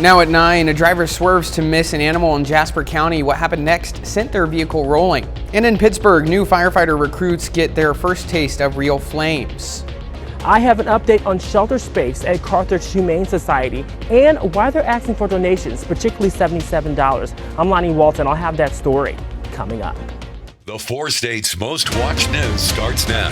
Now at 9, a driver swerves to miss an animal in Jasper County. What happened next sent their vehicle rolling. And in Pittsburgh, new firefighter recruits get their first taste of real flames. I have an update on shelter space at Carthage Humane Society and why they're asking for donations, particularly $77. I'm Lonnie Walton. I'll have that story coming up. The 4 states' most watched news starts now.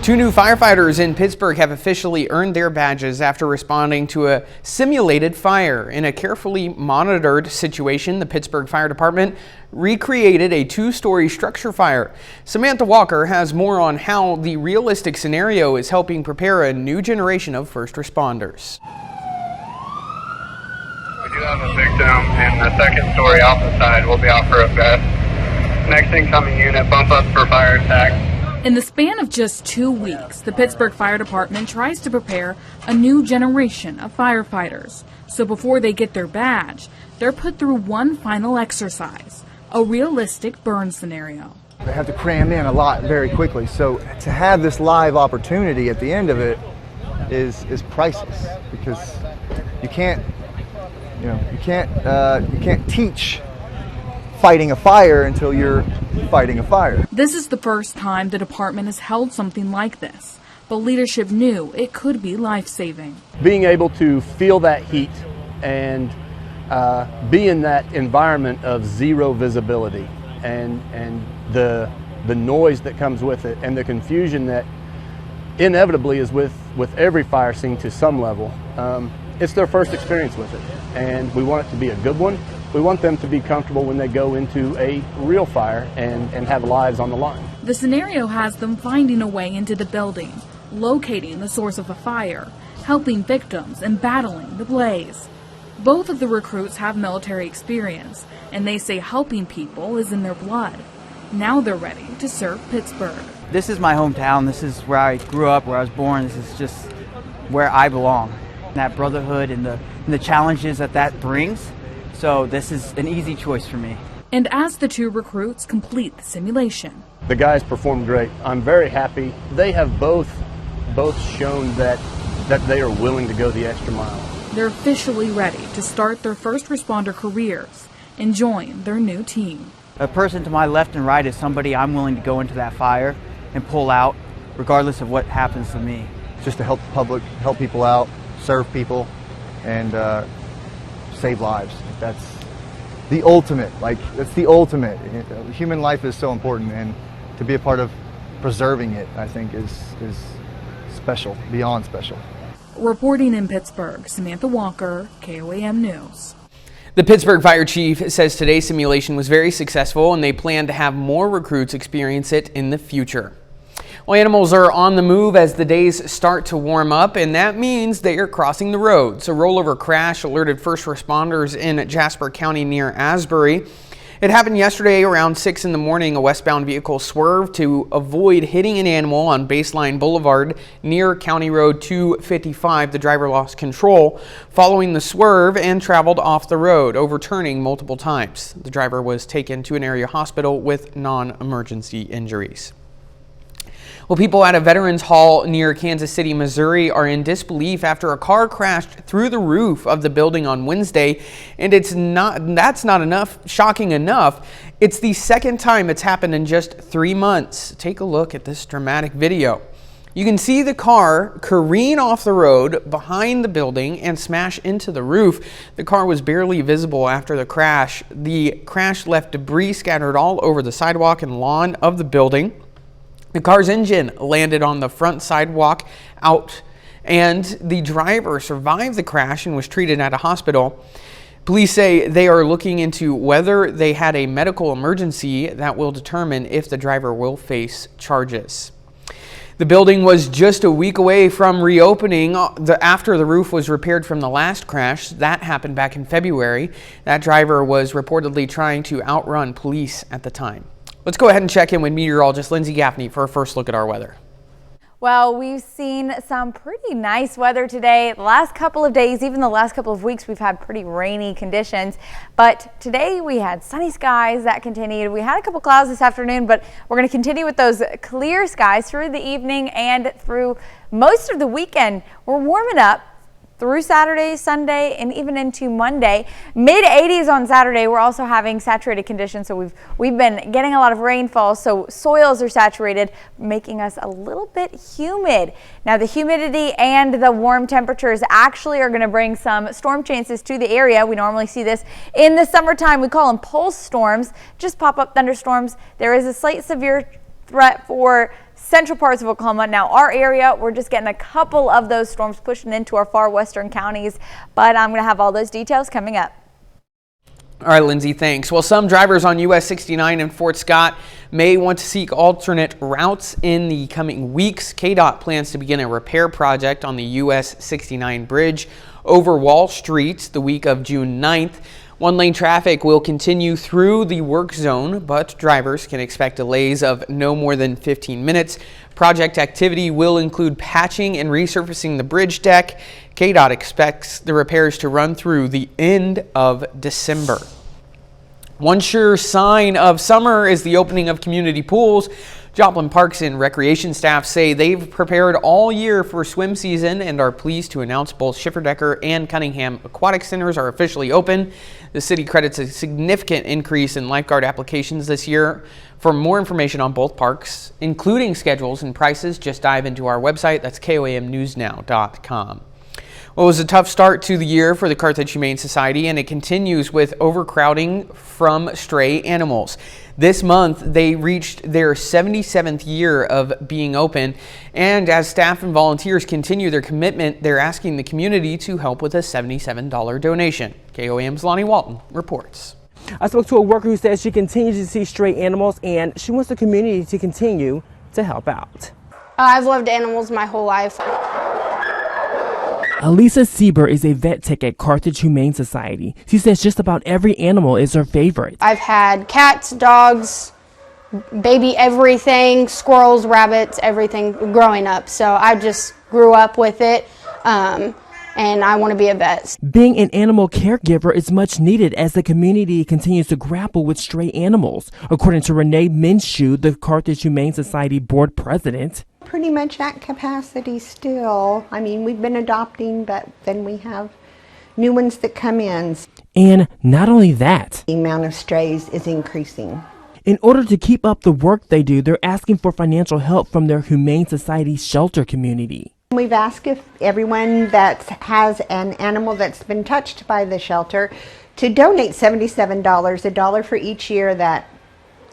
2 new firefighters in Pittsburgh have officially earned their badges after responding to a simulated fire. In a carefully monitored situation, the Pittsburgh Fire Department recreated a 2-story structure fire. Samantha Walker has more on how the realistic scenario is helping prepare a new generation of first responders. We do have a victim in the 2nd story off the side. We'll be out for a vest. Next incoming unit, bump up for fire attack. In the span of just 2 weeks, the Pittsburgh Fire Department tries to prepare a new generation of firefighters. So before they get their badge, they're put through one final exercise, a realistic burn scenario. They have to cram in a lot very quickly, so to have this live opportunity at the end of it is priceless, because you can't teach fighting a fire until you're fighting a fire. This is the first time the department has held something like this, but leadership knew it could be life-saving. Being able to feel that heat and be in that environment of zero visibility and the noise that comes with it and the confusion that inevitably is with every fire scene to some level. It's their first experience with it, and we want it to be a good one. We want them to be comfortable when they go into a real fire and have lives on the line. The scenario has them finding a way into the building, locating the source of the fire, helping victims, and battling the blaze. Both of the recruits have military experience, and they say helping people is in their blood. Now they're ready to serve Pittsburgh. This is my hometown. This is where I grew up, where I was born. This is just where I belong. That brotherhood and the challenges that brings. So this is an easy choice for me. And as the 2 recruits complete the simulation, The guys performed great. I'm very happy. They have both shown that they are willing to go the extra mile. they're officially ready to start their first responder careers and join their new team. A person to my left and right is somebody I'm willing to go into that fire and pull out, regardless of what happens to me. Just to help the public, help people out, serve people, and save lives. That's the ultimate. That's the ultimate. Human life is so important, and to be a part of preserving it, I think, is special, beyond special. Reporting in Pittsburgh, Samantha Walker, KOAM News. The Pittsburgh Fire Chief says today's simulation was very successful and they plan to have more recruits experience it in the future. Well, animals are on the move as the days start to warm up, and that means they are crossing the roads. A rollover crash alerted first responders in Jasper County near Asbury. It happened yesterday around 6 in the morning. A westbound vehicle swerved to avoid hitting an animal on Baseline Boulevard near County Road 255. The driver lost control following the swerve and traveled off the road, overturning multiple times. The driver was taken to an area hospital with non-emergency injuries. Well, people at a Veterans Hall near Kansas City, Missouri are in disbelief after a car crashed through the roof of the building on Wednesday. And that's not enough, shocking enough. It's the second time it's happened in just 3 months. Take a look at this dramatic video. You can see the car careen off the road behind the building and smash into the roof. The car was barely visible after the crash. The crash left debris scattered all over the sidewalk and lawn of the building. The car's engine landed on the front sidewalk out, and the driver survived the crash and was treated at a hospital. Police say they are looking into whether they had a medical emergency that will determine if the driver will face charges. The building was just a week away from reopening after the roof was repaired from the last crash. That happened back in February. That driver was reportedly trying to outrun police at the time. Let's go ahead and check in with meteorologist Lindsay Gaffney for a first look at our weather. Well, we've seen some pretty nice weather today. The last couple of days, even the last couple of weeks, we've had pretty rainy conditions. But today we had sunny skies that continued. We had a couple clouds this afternoon, but we're going to continue with those clear skies through the evening and through most of the weekend. We're warming up. through Saturday, Sunday, and even into Monday. Mid 80s on Saturday. We're also having saturated conditions, so we've been getting a lot of rainfall, so soils are saturated, making us a little bit humid. Now the humidity and the warm temperatures actually are going to bring some storm chances to the area. We normally see this in the summertime. We call them pulse storms, just pop-up thunderstorms. There is a slight severe threat for central parts of Oklahoma. Now our area, we're just getting a couple of those storms pushing into our far western counties, but I'm going to have all those details coming up. All right, Lindsay, thanks. Well, some drivers on US 69 in Fort Scott may want to seek alternate routes in the coming weeks. KDOT plans to begin a repair project on the US 69 bridge over Wall Street the week of June 9th. One-lane traffic will continue through the work zone, but drivers can expect delays of no more than 15 minutes. Project activity will include patching and resurfacing the bridge deck. KDOT expects the repairs to run through the end of December. One sure sign of summer is the opening of community pools. Joplin Parks and Recreation staff say they've prepared all year for swim season and are pleased to announce both Schifferdecker and Cunningham Aquatic Centers are officially open. The city credits a significant increase in lifeguard applications this year. For more information on both parks, including schedules and prices, just dive into our website. That's KOAMnewsnow.com. Well, it was a tough start to the year for the Carthage Humane Society, and it continues with overcrowding from stray animals. This month, they reached their 77th year of being open, and as staff and volunteers continue their commitment, they're asking the community to help with a $77 donation. KOAM's Lonnie Walton reports. I spoke to a worker who says she continues to see stray animals, and she wants the community to continue to help out. I've loved animals my whole life. Elisa Sieber is a vet tech at Carthage Humane Society. She says just about every animal is her favorite. I've had cats, dogs, baby everything, squirrels, rabbits, everything growing up. So I just grew up with it, and I want to be a vet. Being an animal caregiver is much needed as the community continues to grapple with stray animals, according to Renee Minshew, the Carthage Humane Society board president. Pretty much at capacity still. I mean, we've been adopting, but then we have new ones that come in. And not only that, the amount of strays is increasing. In order to keep up the work they do, they're asking for financial help from their Humane Society shelter community. We've asked if everyone that has an animal that's been touched by the shelter to donate $77, $1 for each year that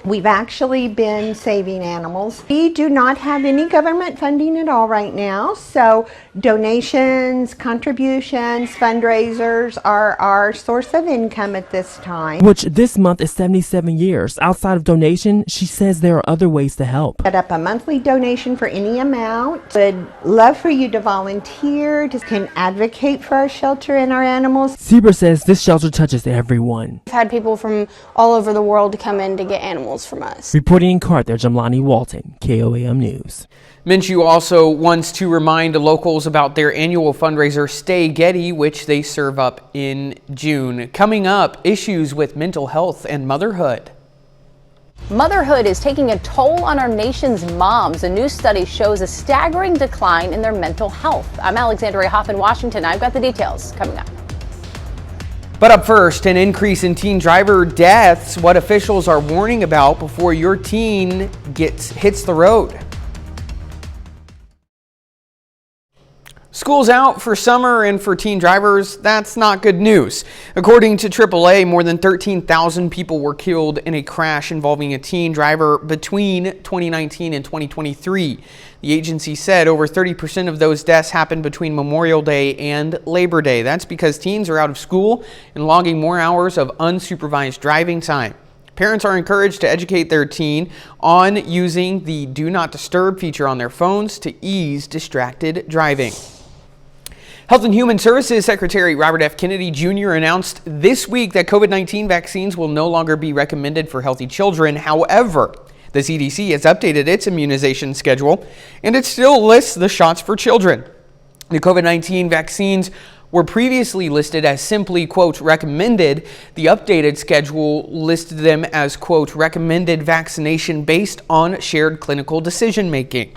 we've actually been saving animals. We do not have any government funding at all right now, so donations, contributions, fundraisers are our source of income at this time. Which this month is 77 years. Outside of donation, she says there are other ways to help. Set up a monthly donation for any amount. Would love for you to volunteer, to can advocate for our shelter and our animals. Sieber says this shelter touches everyone. I've had people from all over the world to come in to get animals from us. Reporting in Carthage, I'm Lonnie Walton, KOAM News. Minshew also wants to remind locals about their annual fundraiser, Stay Getty, which they serve up in June. Coming up, issues with mental health and motherhood. Motherhood is taking a toll on our nation's moms. A new study shows a staggering decline in their mental health. I'm Alexandria Hoff in Washington. I've got the details coming up. But up first, an increase in teen driver deaths, what officials are warning about before your teen hits the road. School's out for summer, and for teen drivers, that's not good news. According to AAA, more than 13,000 people were killed in a crash involving a teen driver between 2019 and 2023. The agency said over 30% of those deaths happened between Memorial Day and Labor Day. That's because teens are out of school and logging more hours of unsupervised driving time. Parents are encouraged to educate their teen on using the Do Not Disturb feature on their phones to ease distracted driving. Health and Human Services Secretary Robert F. Kennedy Jr. announced this week that COVID-19 vaccines will no longer be recommended for healthy children. However, the CDC has updated its immunization schedule, and it still lists the shots for children. The COVID-19 vaccines were previously listed as simply, quote, recommended. The updated schedule listed them as, quote, recommended vaccination based on shared clinical decision making.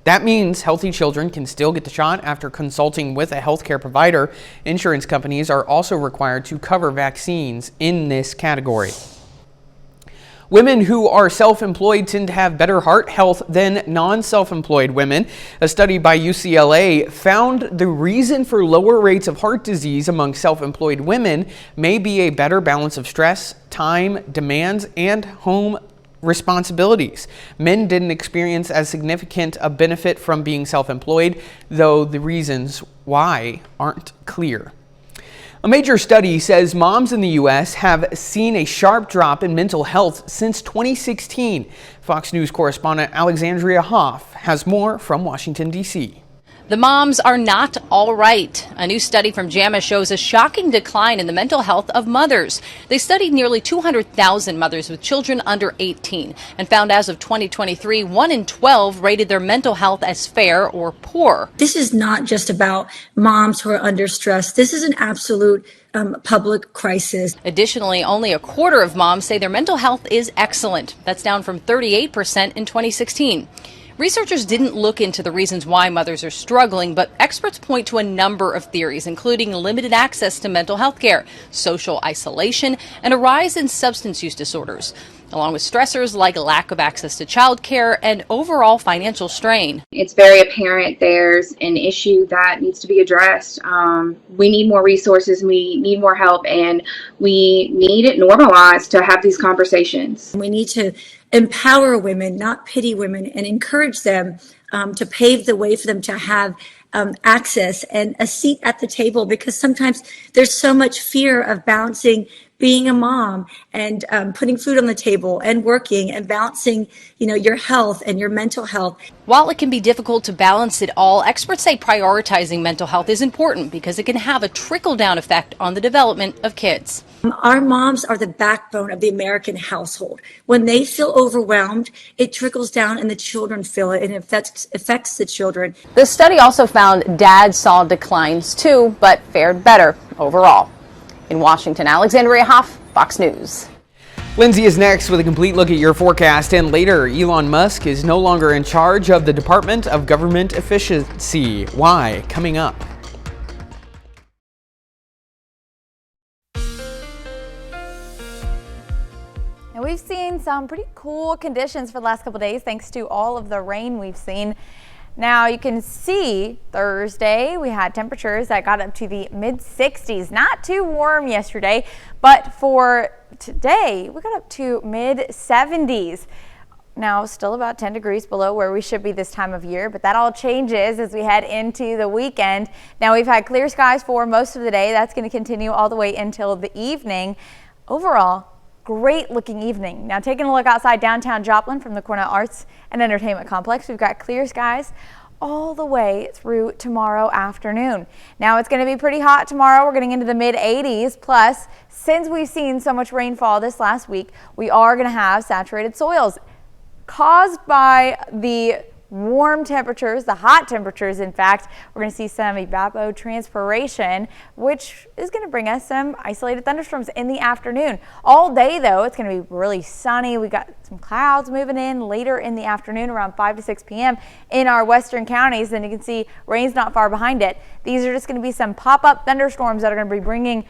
That means healthy children can still get the shot after consulting with a healthcare provider. Insurance companies are also required to cover vaccines in this category. Women who are self-employed tend to have better heart health than non-self-employed women. A study by UCLA found the reason for lower rates of heart disease among self-employed women may be a better balance of stress, time, demands, and home responsibilities. Men didn't experience as significant a benefit from being self-employed, though the reasons why aren't clear. A major study says moms in the U.S. have seen a sharp drop in mental health since 2016. Fox News correspondent Alexandria Hoff has more from Washington, D.C. The moms are not all right. A new study from JAMA shows a shocking decline in the mental health of mothers. They studied nearly 200,000 mothers with children under 18 and found as of 2023, 1 in 12 rated their mental health as fair or poor. This is not just about moms who are under stress. This is an absolute public crisis. Additionally, only a quarter of moms say their mental health is excellent. That's down from 38% in 2016. Researchers didn't look into the reasons why mothers are struggling, but experts point to a number of theories, including limited access to mental health care, social isolation, and a rise in substance use disorders, along with stressors like lack of access to childcare and overall financial strain. It's very apparent there's an issue that needs to be addressed. We need more resources, we need more help, and we need it normalized to have these conversations. We need to empower women, not pity women, and encourage them to pave the way for them to have access and a seat at the table, because sometimes there's so much fear of balancing being a mom and putting food on the table and working and balancing, your health and your mental health. While it can be difficult to balance it all, experts say prioritizing mental health is important because it can have a trickle-down effect on the development of kids. Our moms are the backbone of the American household. When they feel overwhelmed, it trickles down and the children feel it and it affects the children. The study also found dads saw declines too, but fared better overall. In Washington, Alexandria Hoff, Fox News. Lindsay is next with a complete look at your forecast, and later, Elon Musk is no longer in charge of the Department of Government Efficiency. Why? Coming up. And we've seen some pretty cool conditions for the last couple of days thanks to all of the rain we've seen. Now you can see Thursday we had temperatures that got up to the mid-60s. Not too warm yesterday, but for today we got up to mid-70s. Now still about 10 degrees below where we should be this time of year, but that all changes as we head into the weekend. Now we've had clear skies for most of the day. That's going to continue all the way until the evening. Overall, great looking evening. Now taking a look outside downtown Joplin from the Cornell Arts and Entertainment Complex, we've got clear skies all the way through tomorrow afternoon. Now it's going to be pretty hot tomorrow. We're getting into the mid 80s. Plus, since we've seen so much rainfall this last week, we are going to have saturated soils caused by the warm temperatures, the hot temperatures. In fact, we're going to see some evapotranspiration, which is going to bring us some isolated thunderstorms in the afternoon. All day though, it's going to be really sunny. We got some clouds moving in later in the afternoon around 5 to 6 p.m. in our western counties. And you can see rain's not far behind it. These are just going to be some pop-up thunderstorms that are going to be bringing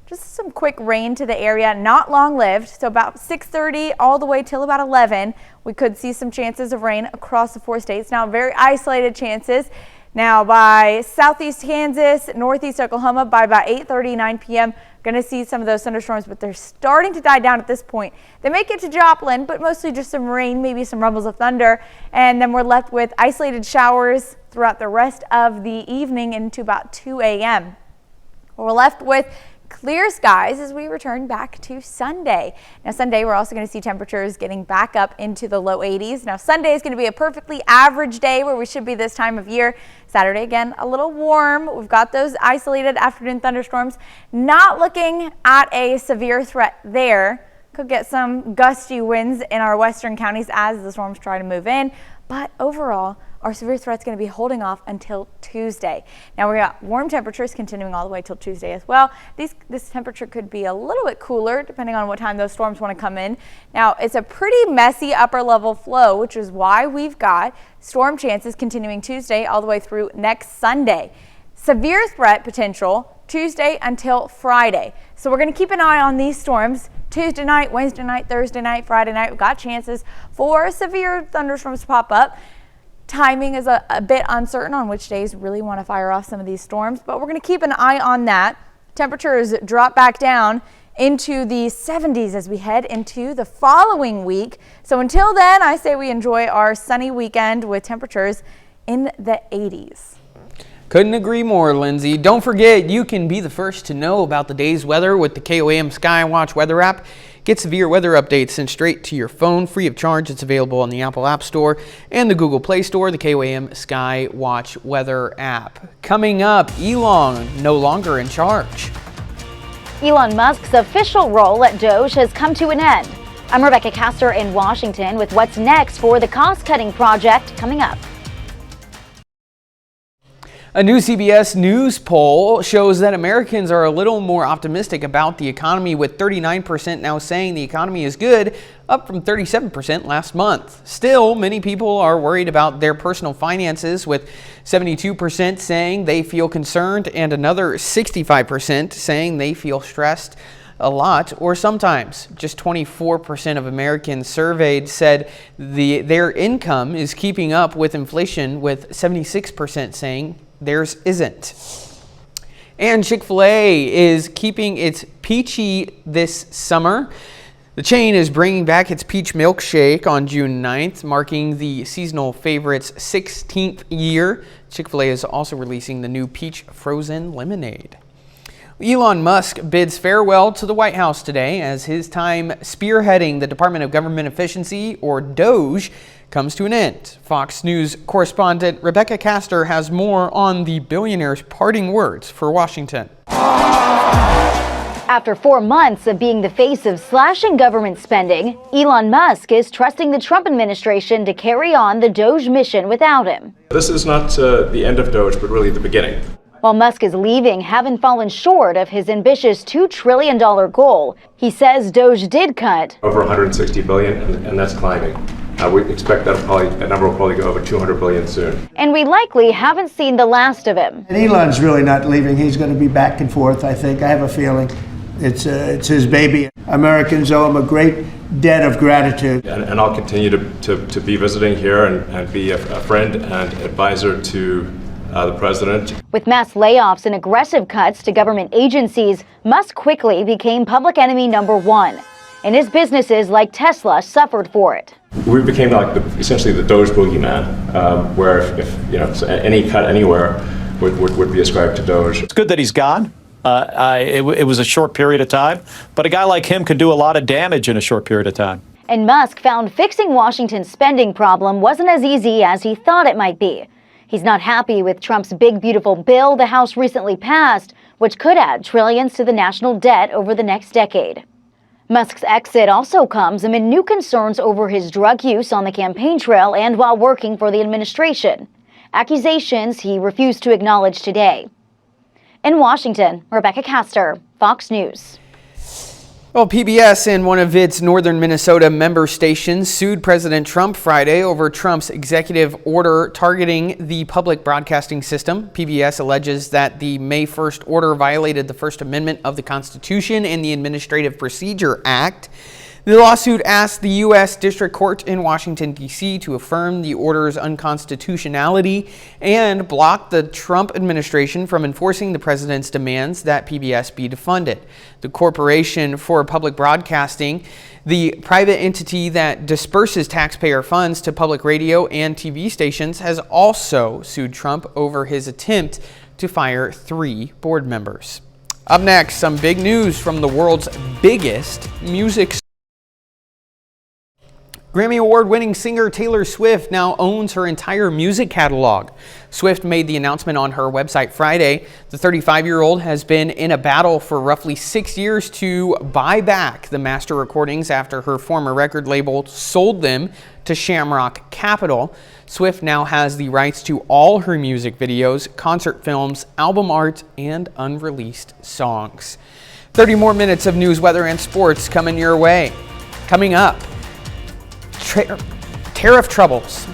just some quick rain to the area, not long-lived. So about 6:30 all the way till about 11, we could see some chances of rain across the 4 states. Now very isolated chances. Now by southeast Kansas, northeast Oklahoma, by about 8:30, 9 p.m., going to see some of those thunderstorms, but they're starting to die down at this point. They make it to Joplin, but mostly just some rain, maybe some rumbles of thunder, and then we're left with isolated showers throughout the rest of the evening into about 2 a.m. We're left with clear skies as we return back to Sunday. Now Sunday we're also going to see temperatures getting back up into the low 80s. Now Sunday is going to be a perfectly average day where we should be this time of year. Saturday again a little warm. We've got those isolated afternoon thunderstorms. Not looking at a severe threat there. Could get some gusty winds in our western counties as the storms try to move in. But overall, our severe threat's going to be holding off until Tuesday. Now we got warm temperatures continuing all the way till Tuesday as well. This temperature could be a little bit cooler depending on what time those storms want to come in. Now it's a pretty messy upper level flow, which is why we've got storm chances continuing Tuesday all the way through next Sunday. Severe threat potential Tuesday until Friday. So we're going to keep an eye on these storms. Tuesday night, Wednesday night, Thursday night, Friday night, we've got chances for severe thunderstorms to pop up. Timing is a bit uncertain on which days really want to fire off some of these storms, but we're going to keep an eye on that. Temperatures drop back down into the 70s as we head into the following week. So until then, I say we enjoy our sunny weekend with temperatures in the 80s. Couldn't agree more, Lindsay. Don't forget, you can be the first to know about the day's weather with the KOAM Skywatch weather app. Get severe weather updates sent straight to your phone free of charge. It's available on the Apple App Store and the Google Play Store, the KOAM Skywatch weather app. Coming up, Elon no longer in charge. Elon Musk's official role at Doge has come to an end. I'm Rebecca Castor in Washington with what's next for the cost-cutting project coming up. A new CBS News poll shows that Americans are a little more optimistic about the economy, with 39% now saying the economy is good, up from 37% last month. Still, many people are worried about their personal finances, with 72% saying they feel concerned and another 65% saying they feel stressed a lot or sometimes. Just 24% of Americans surveyed said their income is keeping up with inflation, with 76% saying theirs isn't. And Chick-fil-A is keeping its peachy this summer. The chain is bringing back its peach milkshake on June 9th, marking the seasonal favorite's 16th year. Chick-fil-A is also releasing the new peach frozen lemonade. Elon Musk bids farewell to the White House today as his time spearheading the Department of Government Efficiency, or DOGE, comes to an end. Fox News correspondent Rebecca Castor has more on the billionaire's parting words for Washington. After 4 months of being the face of slashing government spending, Elon Musk is trusting the Trump administration to carry on the DOGE mission without him. This is not the end of DOGE, but really the beginning. While Musk is leaving, having fallen short of his ambitious $2 trillion goal, he says DOGE did cut over $160 billion, and that's climbing. We expect that number will probably go over $200 billion soon. And we likely haven't seen the last of him. And Elon's really not leaving. He's going to be back and forth, I think. I have a feeling it's his baby. Americans owe him a great debt of gratitude. And I'll continue to be visiting here and be a friend and advisor to the president. With mass layoffs and aggressive cuts to government agencies, Musk quickly became public enemy #1. And his businesses like Tesla suffered for it. We became like essentially the DOGE boogeyman, where if any cut anywhere would be ascribed to DOGE. It's good that he's gone. It was a short period of time, but a guy like him could do a lot of damage in a short period of time. And Musk found fixing Washington's spending problem wasn't as easy as he thought it might be. He's not happy with Trump's big, beautiful bill the House recently passed, which could add trillions to the national debt over the next decade. Musk's exit also comes amid new concerns over his drug use on the campaign trail and while working for the administration, accusations he refused to acknowledge today. In Washington, Rebecca Castor, Fox News. Well, PBS and one of its northern Minnesota member stations sued President Trump Friday over Trump's executive order targeting the public broadcasting system. PBS alleges that the May 1st order violated the First Amendment of the Constitution and the Administrative Procedure Act. The lawsuit asked the U.S. District Court in Washington, D.C. to affirm the order's unconstitutionality and block the Trump administration from enforcing the president's demands that PBS be defunded. The Corporation for Public Broadcasting, the private entity that disperses taxpayer funds to public radio and TV stations, has also sued Trump over his attempt to fire 3 board members. Up next, some big news from the world's biggest music Grammy Award-winning singer Taylor Swift now owns her entire music catalog. Swift made the announcement on her website Friday. The 35-year-old has been in a battle for roughly 6 years to buy back the master recordings after her former record label sold them to Shamrock Capital. Swift now has the rights to all her music videos, concert films, album art, and unreleased songs. 30 more minutes of news, weather, and sports coming your way. Coming up, tariff troubles.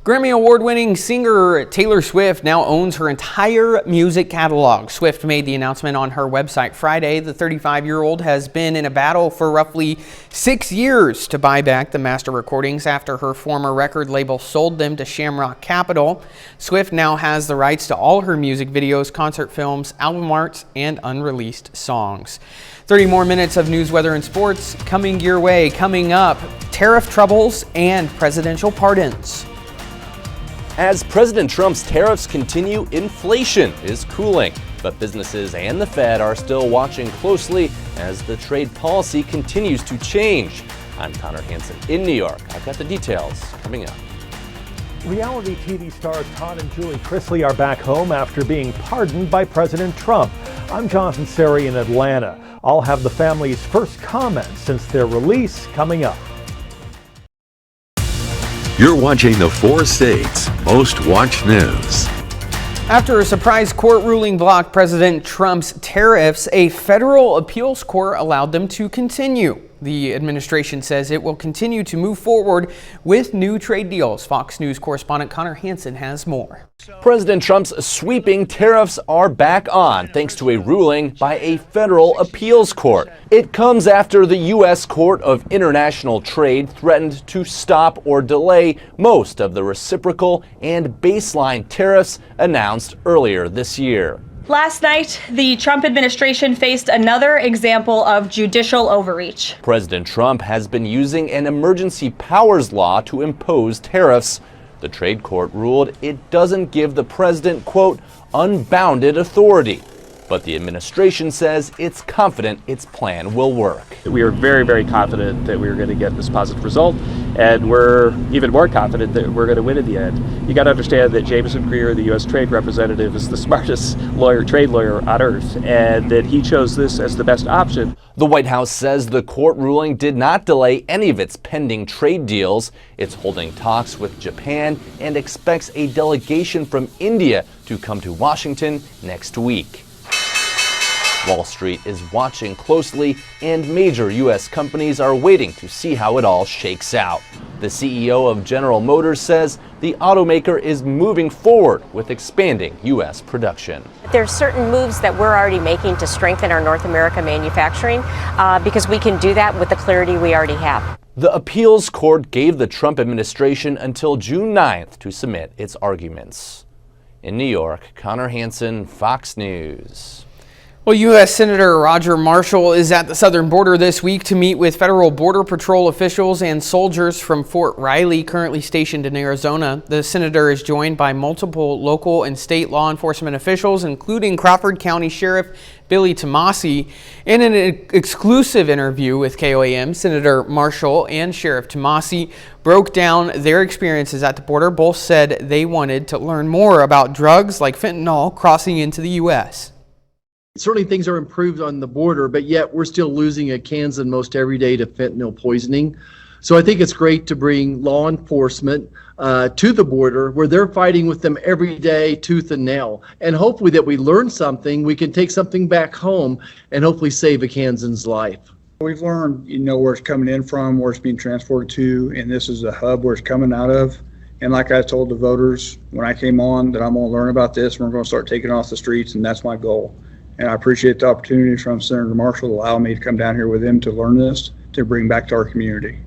Grammy Award-winning singer Taylor Swift now owns her entire music catalog. Swift made the announcement on her website Friday. The 35-year-old has been in a battle for roughly 6 years to buy back the master recordings after her former record label sold them to Shamrock Capital. Swift now has the rights to all her music videos, concert films, album art, and unreleased songs. 30 more minutes of news, weather, and sports coming your way. Coming up, tariff troubles and presidential pardons. As President Trump's tariffs continue, inflation is cooling, but businesses and the Fed are still watching closely as the trade policy continues to change. I'm Connor Hansen in New York. I've got the details coming up. Reality TV stars Todd and Julie Chrisley are back home after being pardoned by President Trump. I'm Jonathan Seri in Atlanta. I'll have the family's first comments since their release coming up. You're watching the 4 states' most watched news. After a surprise court ruling blocked President Trump's tariffs, a federal appeals court allowed them to continue. The administration says it will continue to move forward with new trade deals. Fox News correspondent Connor Hansen has more. President Trump's sweeping tariffs are back on thanks to a ruling by a federal appeals court. It comes after the U.S. Court of International Trade threatened to stop or delay most of the reciprocal and baseline tariffs announced earlier this year. Last night, the Trump administration faced another example of judicial overreach. President Trump has been using an emergency powers law to impose tariffs. The trade court ruled it doesn't give the president, quote, unbounded authority. But the administration says it's confident its plan will work. We are very, very confident that we're going to get this positive result, and we're even more confident that we're going to win in the end. You got to understand that Jameson Greer, the U.S. Trade Representative, is the smartest trade lawyer on earth, and that he chose this as the best option. The White House says the court ruling did not delay any of its pending trade deals. It's holding talks with Japan and expects a delegation from India to come to Washington next week. Wall Street is watching closely, and major U.S. companies are waiting to see how it all shakes out. The CEO of General Motors says the automaker is moving forward with expanding U.S. production. There's certain moves that we're already making to strengthen our North America manufacturing because we can do that with the clarity we already have. The appeals court gave the Trump administration until June 9th to submit its arguments. In New York, Connor Hansen, Fox News. Well, U.S. Senator Roger Marshall is at the southern border this week to meet with federal Border Patrol officials and soldiers from Fort Riley, currently stationed in Arizona. The senator is joined by multiple local and state law enforcement officials, including Crawford County Sheriff Billy Tomasi. In an exclusive interview with KOAM, Senator Marshall and Sheriff Tomasi broke down their experiences at the border. Both said they wanted to learn more about drugs like fentanyl crossing into the U.S. Certainly things are improved on the border, but yet we're still losing a Kansan most every day to fentanyl poisoning. So I think it's great to bring law enforcement to the border where they're fighting with them every day, tooth and nail. And hopefully that we learn something, we can take something back home and hopefully save a Kansan's life. We've learned, where it's coming in from, where it's being transported to, and this is a hub where it's coming out of. And like I told the voters when I came on, that I'm going to learn about this and we're going to start taking it off the streets, and that's my goal. And I appreciate the opportunity from Senator Marshall to allow me to come down here with him to learn this, to bring back to our community.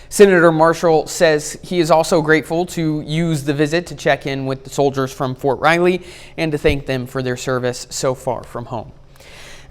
Senator Marshall says he is also grateful to use the visit to check in with the soldiers from Fort Riley and to thank them for their service so far from home.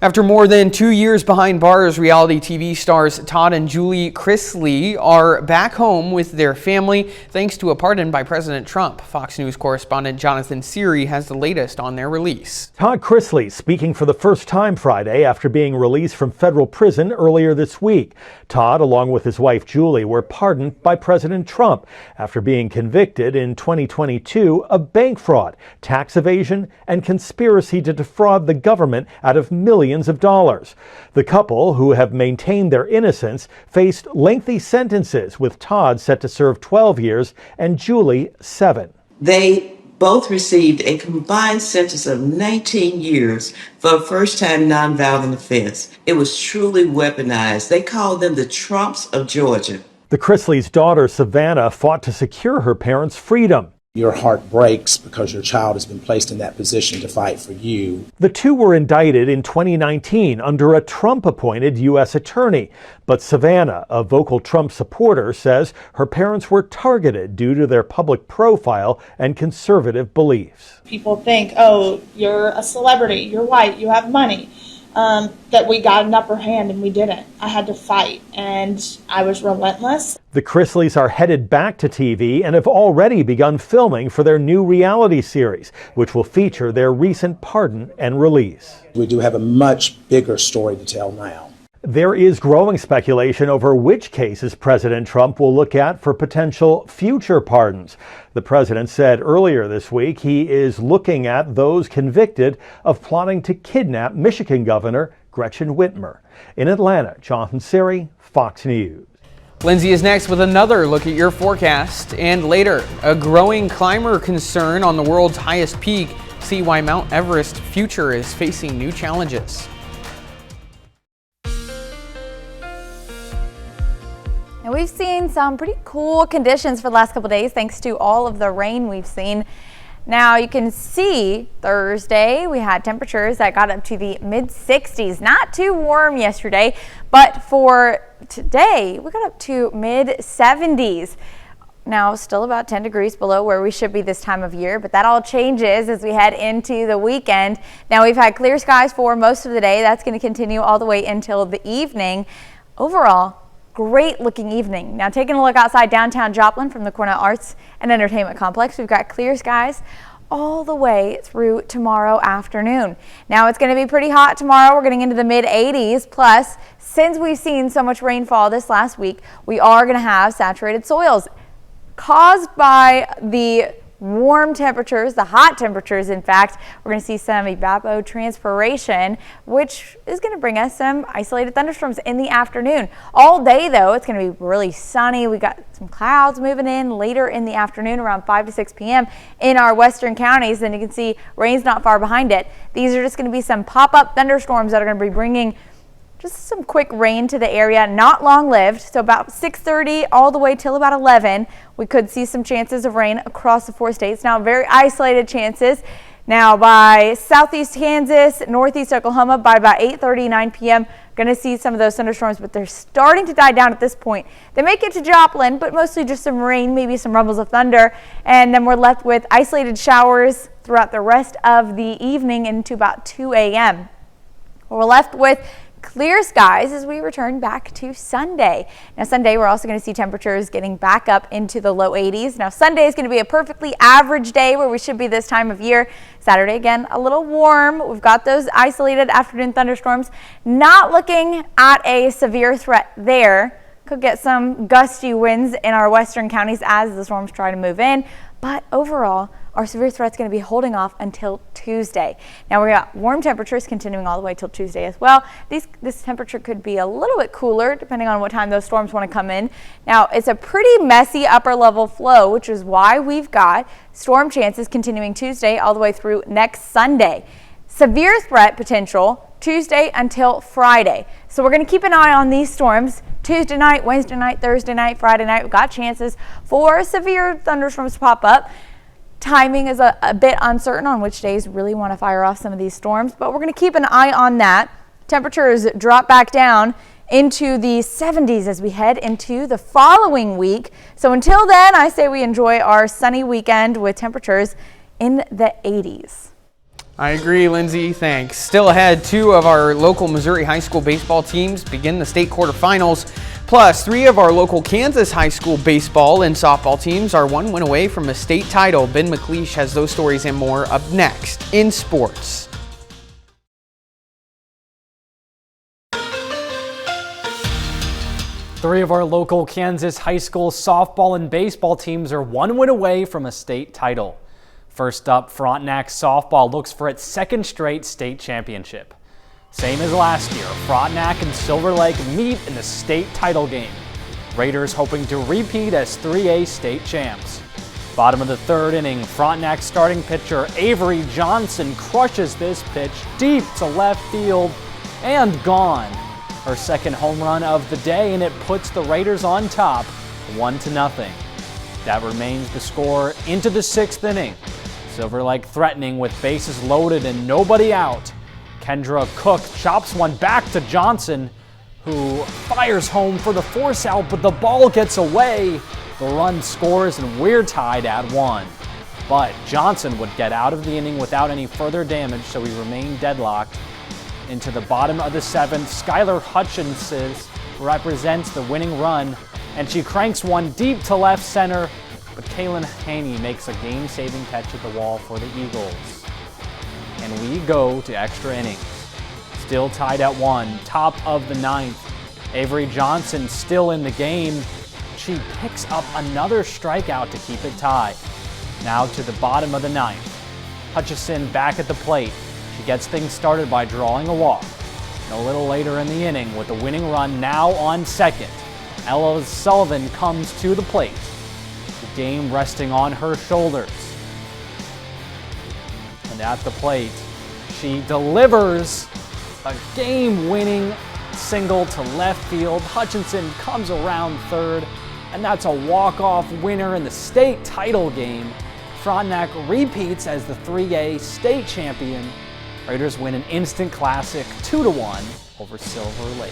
After more than 2 years behind bars, reality TV stars Todd and Julie Chrisley are back home with their family thanks to a pardon by President Trump. Fox News correspondent Jonathan Seary has the latest on their release. Todd Chrisley speaking for the first time Friday after being released from federal prison earlier this week. Todd, along with his wife Julie, were pardoned by President Trump after being convicted in 2022 of bank fraud, tax evasion, and conspiracy to defraud the government out of millions of dollars. The couple, who have maintained their innocence, faced lengthy sentences, with Todd set to serve 12 years and Julie 7. They both received a combined sentence of 19 years for a first-time nonviolent offense. It was truly weaponized. They called them the Trumps of Georgia. The Chrisley's daughter, Savannah, fought to secure her parents' freedom. Your heart breaks because your child has been placed in that position to fight for you. The two were indicted in 2019 under a Trump-appointed U.S. attorney. But Savannah, a vocal Trump supporter, says her parents were targeted due to their public profile and conservative beliefs. People think, oh, you're a celebrity, you're white, you have money. That we got an upper hand, and we didn't. I had to fight, and I was relentless. The Chrisleys are headed back to TV and have already begun filming for their new reality series, which will feature their recent pardon and release. We do have a much bigger story to tell now. There is growing speculation over which cases President Trump will look at for potential future pardons. The president said earlier this week he is looking at those convicted of plotting to kidnap Michigan Governor Gretchen Whitmer. In Atlanta, Jonathan Seary, Fox News. Lindsay is next with another look at your forecast. And later, a growing climber concern on the world's highest peak. See why Mount Everest's future is facing new challenges. And we've seen some pretty cool conditions for the last couple days thanks to all of the rain we've seen. Now you can see Thursday we had temperatures that got up to the mid-60s. Not too warm yesterday, but for today we got up to mid-70s. Now still about 10 degrees below where we should be this time of year, but that all changes as we head into the weekend. Now we've had clear skies for most of the day. That's going to continue all the way until the evening. Overall, great looking evening. Now taking a look outside downtown Joplin from the Cornell Arts and Entertainment Complex, we've got clear skies all the way through tomorrow afternoon. Now it's going to be pretty hot tomorrow. We're getting into the mid 80s. Plus, since we've seen so much rainfall this last week, we are going to have saturated soils caused by the warm temperatures, the hot temperatures. In fact, we're going to see some evapotranspiration, which is going to bring us some isolated thunderstorms in the afternoon. All day, though, it's going to be really sunny. We got some clouds moving in later in the afternoon around 5 to 6 p.m. in our western counties. And you can see rain's not far behind it. These are just going to be some pop-up thunderstorms that are going to be bringing just some quick rain to the area, not long-lived. So about 6:30 all the way till about 11, we could see some chances of rain across the 4 states. Now, very isolated chances. Now, by southeast Kansas, northeast Oklahoma, by about 8:30, 9 p.m., going to see some of those thunderstorms, but they're starting to die down at this point. They may get to Joplin, but mostly just some rain, maybe some rumbles of thunder, and then we're left with isolated showers throughout the rest of the evening into about 2 a.m. We're left with clear skies as we return back to Sunday. Now Sunday we're also going to see temperatures getting back up into the low 80s. Now Sunday is going to be a perfectly average day where we should be this time of year. Saturday again a little warm. We've got those isolated afternoon thunderstorms. Not looking at a severe threat there. Could get some gusty winds in our western counties as the storms try to move in. But overall, our severe threat's going to be holding off until Tuesday. Now we got warm temperatures continuing all the way till Tuesday as well. This temperature could be a little bit cooler depending on what time those storms want to come in. Now it's a pretty messy upper level flow, which is why we've got storm chances continuing Tuesday all the way through next Sunday. Severe threat potential Tuesday until Friday. So we're going to keep an eye on these storms Tuesday night, Wednesday night, Thursday night, Friday night. We've got chances for severe thunderstorms to pop up. Timing is a bit uncertain on which days really want to fire off some of these storms, but we're going to keep an eye on that. Temperatures drop back down into the 70s as we head into the following week. So until then, I say we enjoy our sunny weekend with temperatures in the 80s. I agree, Lindsay. Thanks. Still ahead, 2 of our local Missouri high school baseball teams begin the state quarterfinals. Plus, 3 of our local Kansas high school baseball and softball teams are 1 win away from a state title. Ben McLeish has those stories and more up next in sports. Three of our local Kansas high school softball and baseball teams are 1 win away from a state title. First up, Frontenac softball looks for its 2nd straight state championship. Same as last year, Frontenac and Silver Lake meet in the state title game. Raiders hoping to repeat as 3A state champs. Bottom of the 3rd inning, Frontenac starting pitcher Avery Johnson crushes this pitch deep to left field and gone. Her 2nd home run of the day, and it puts the Raiders on top 1-0. That remains the score into the 6th inning. Silver Lake threatening with bases loaded and nobody out. Kendra Cook chops one back to Johnson, who fires home for the force out, but the ball gets away. The run scores and we're tied at 1. But Johnson would get out of the inning without any further damage, so we remain deadlocked. Into the bottom of the 7th, Skylar Hutchinson represents the winning run, and she cranks one deep to left center, but Kaylin Haney makes a game-saving catch at the wall for the Eagles. And we go to extra innings. Still tied at 1, top of the 9th. Avery Johnson still in the game. She picks up another strikeout to keep it tied. Now to the bottom of the 9th. Hutchison back at the plate. She gets things started by drawing a walk. And a little later in the inning, with the winning run now on 2nd, Ella Sullivan comes to the plate. The game resting on her shoulders. And at the plate, she delivers a game-winning single to left field. Hutchinson comes around 3rd, and that's a walk-off winner in the state title game. Frontenac repeats as the 3A state champion. Raiders win an instant classic 2-1 over Silver Lake.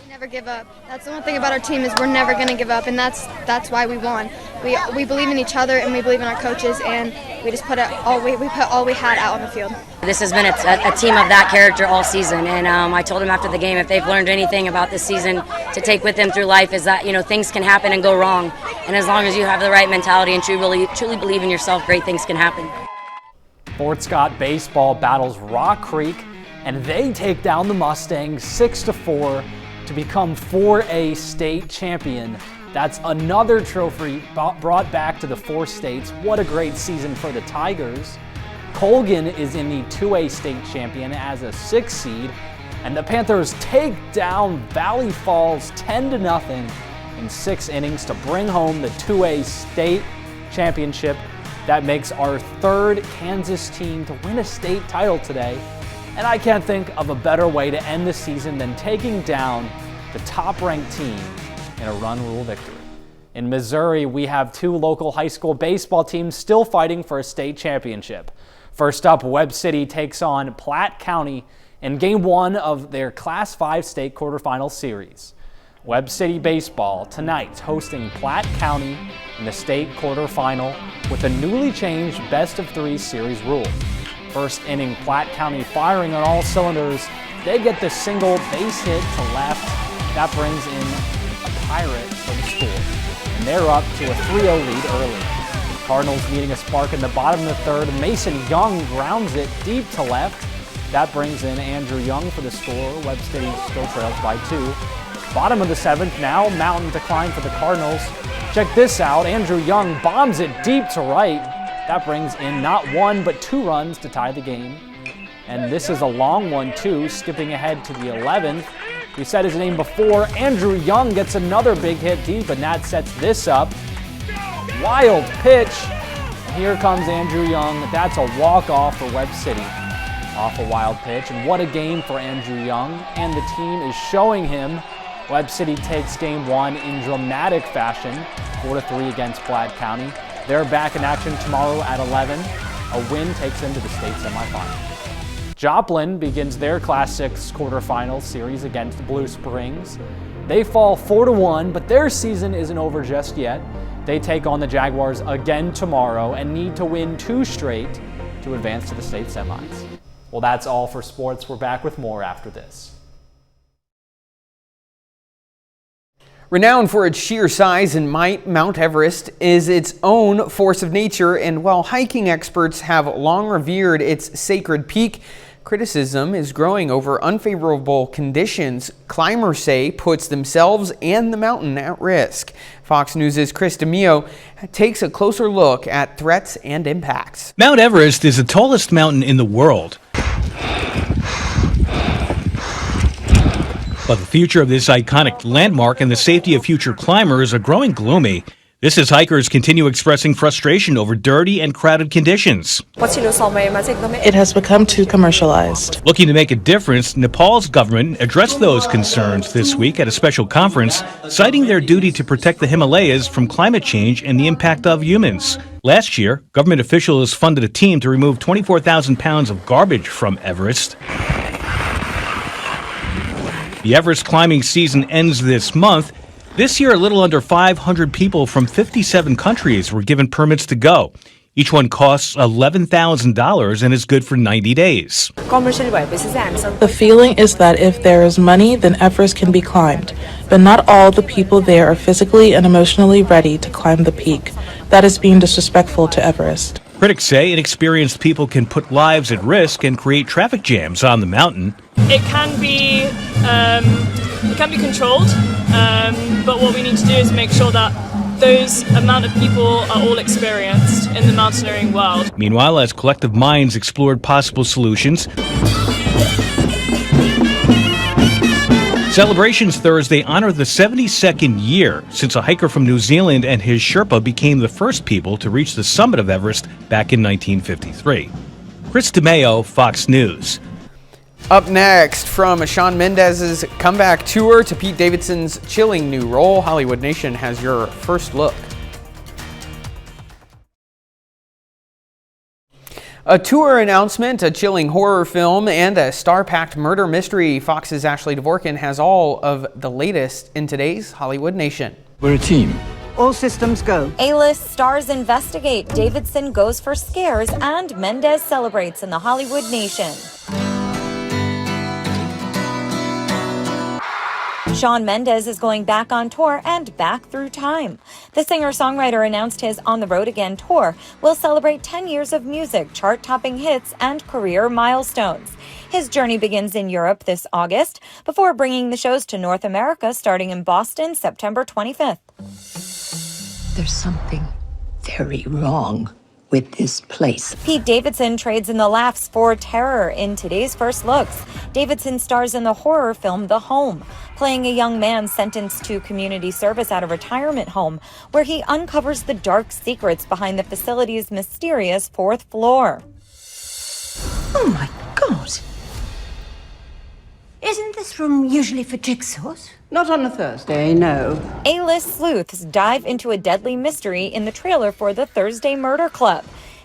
We never give up. That's the one thing about our team is we're never going to give up, and that's why we won. We believe in each other and we believe in our coaches, and we just put all we had out on the field. This has been a team of that character all season, and I told them after the game if they've learned anything about this season to take with them through life is that things can happen and go wrong, and as long as you have the right mentality and truly believe in yourself, great things can happen. Fort Scott baseball battles Rock Creek, and they take down the Mustangs 6-4 to become 4A state champion. That's another trophy brought back to the 4 states. What a great season for the Tigers. Colgan is in the 2A state champion as a 6th seed, and the Panthers take down Valley Falls 10-0 in 6 innings to bring home the 2A state championship. That makes our 3rd Kansas team to win a state title today. And I can't think of a better way to end the season than taking down the top-ranked team in a run rule victory. In Missouri, we have 2 local high school baseball teams still fighting for a state championship. First up, Webb City takes on Platte County in Game 1 of their Class 5 state quarterfinal series. Webb City baseball tonight hosting Platte County in the state quarterfinal with a newly changed best-of-3 series rule. First inning, Platte County firing on all cylinders. They get the single base hit to left. That brings in a Pirate for the score. And they're up to a 3-0 lead early. Cardinals needing a spark in the bottom of the 3rd. Mason Young grounds it deep to left. That brings in Andrew Young for the score. Webb City still trails by 2. Bottom of the 7th now, Mountain decline for the Cardinals. Check this out, Andrew Young bombs it deep to right. That brings in not 1 but 2 runs to tie the game. And this is a long one too, skipping ahead to the 11th. We said his name before, Andrew Young gets another big hit deep, and that sets this up. Wild pitch. And here comes Andrew Young. That's a walk-off for Webb City. Off a wild pitch, and what a game for Andrew Young. And the team is showing him. Webb City takes Game 1 in dramatic fashion, 4-3 against Platte County. They're back in action tomorrow at 11. A win takes them to the state semifinal. Joplin begins their Class 6 quarterfinal series against Blue Springs. They fall 4-1, but their season isn't over just yet. They take on the Jaguars again tomorrow and need to win 2 straight to advance to the state semis. Well, that's all for sports. We're back with more after this. Renowned for its sheer size and might, Mount Everest is its own force of nature, and while hiking experts have long revered its sacred peak, criticism is growing over unfavorable conditions climbers say puts themselves and the mountain at risk. Fox News' Chris DeMio takes a closer look at threats and impacts. Mount Everest is the tallest mountain in the world. But the future of this iconic landmark and the safety of future climbers are growing gloomy. This as hikers continue expressing frustration over dirty and crowded conditions. It has become too commercialized. Looking to make a difference, Nepal's government addressed those concerns this week at a special conference, citing their duty to protect the Himalayas from climate change and the impact of humans. Last year, government officials funded a team to remove 24,000 pounds of garbage from Everest. The Everest climbing season ends this month. This year, a little under 500 people from 57 countries were given permits to go. Each one costs $11,000 and is good for 90 days. The feeling is that if there is money, then Everest can be climbed. But not all the people there are physically and emotionally ready to climb the peak. That is being disrespectful to Everest. Critics say inexperienced people can put lives at risk and create traffic jams on the mountain. It can be controlled, but what we need to do is make sure that those amount of people are all experienced in the mountaineering world. Meanwhile, as collective minds explored possible solutions, celebrations Thursday honor the 72nd year since a hiker from New Zealand and his Sherpa became the first people to reach the summit of Everest back in 1953. Chris DeMeo, Fox News. Up next, from Shawn Mendes's comeback tour to Pete Davidson's chilling new role, Hollywood Nation has your first look. A tour announcement, a chilling horror film, and a star-packed murder mystery. Fox's Ashley Dvorkin has all of the latest in today's Hollywood Nation. We're a team. All systems go. A-list stars investigate, Davidson goes for scares, and Mendes celebrates in the Hollywood Nation. Shawn Mendes is going back on tour and back through time. The singer-songwriter announced his On the Road Again tour will celebrate 10 years of music, chart-topping hits, and career milestones. His journey begins in Europe this August before bringing the shows to North America starting in Boston September 25th. There's something very wrong with this place. Pete Davidson trades in the laughs for terror in today's first looks. Davidson stars in the horror film The Home, playing a young man sentenced to community service at a retirement home, where he uncovers the dark secrets behind the facility's mysterious fourth floor. Oh my God. Isn't this room usually for jigsaws? Not on a Thursday, no. A-list sleuths dive into a deadly mystery in the trailer for The Thursday Murder Club.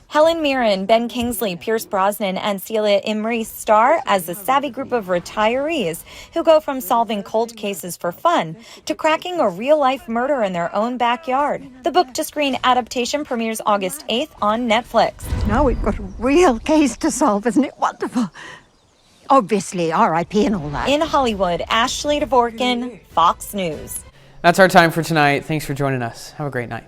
Helen Mirren, Ben Kingsley, Pierce Brosnan, and Celia Imrie star as a savvy group of retirees who go from solving cold cases for fun to cracking a real-life murder in their own backyard. The book-to-screen adaptation premieres August 8th on Netflix. Now we've got a real case to solve, isn't it wonderful? Obviously, R.I.P. and all that. In Hollywood, Ashley Dvorkin, Fox News. That's our time for tonight. Thanks for joining us. Have a great night.